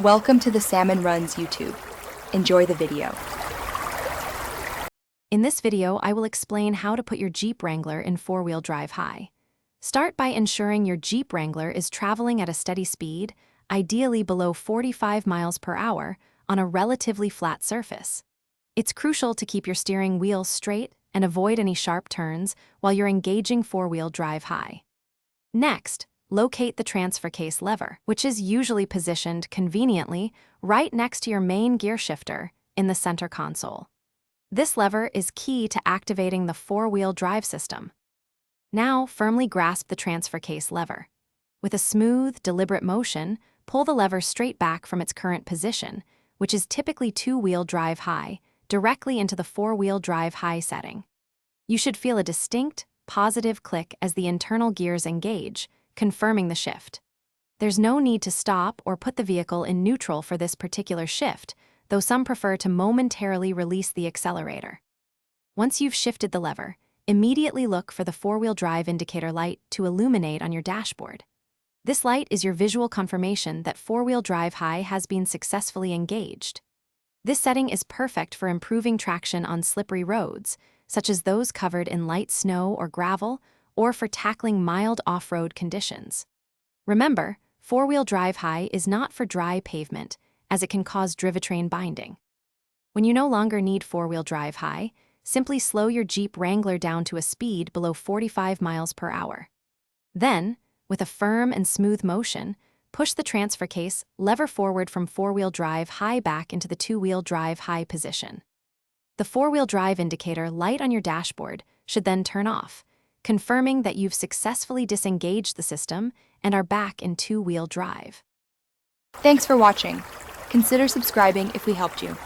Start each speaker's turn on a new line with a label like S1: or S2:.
S1: Welcome to the Salmon Runs YouTube. Enjoy the video.
S2: In this video, I will explain how to put your Jeep Wrangler in four-wheel drive high. Start by ensuring your Jeep Wrangler is traveling at a steady speed, ideally below 45 miles per hour, on a relatively flat surface. It's crucial to keep your steering wheel straight and avoid any sharp turns while you're engaging four-wheel drive high. Next, locate the transfer case lever, which is usually positioned conveniently right next to your main gear shifter in the center console. This lever is key to activating the four-wheel drive system. Now, firmly grasp the transfer case lever. With a smooth, deliberate motion, pull the lever straight back from its current position, which is typically two-wheel drive high, directly into the four-wheel drive high setting. You should feel a distinct, positive click as the internal gears engage, confirming the shift. There's no need to stop or put the vehicle in neutral for this particular shift, though some prefer to momentarily release the accelerator. Once you've shifted the lever, immediately look for the four-wheel drive indicator light to illuminate on your dashboard. This light is your visual confirmation that four-wheel drive high has been successfully engaged. This setting is perfect for improving traction on slippery roads, such as those covered in light snow or gravel, or for tackling mild off-road conditions. Remember, four-wheel drive high is not for dry pavement, as it can cause drivetrain binding. When you no longer need four-wheel drive high, simply slow your Jeep Wrangler down to a speed below 45 miles per hour. Then, with a firm and smooth motion, push the transfer case lever forward from four-wheel drive high back into the two-wheel drive high position. The four-wheel drive indicator light on your dashboard should then turn off, confirming that you've successfully disengaged the system and are back in two-wheel drive.
S1: Thanks for watching. Consider subscribing if we helped you.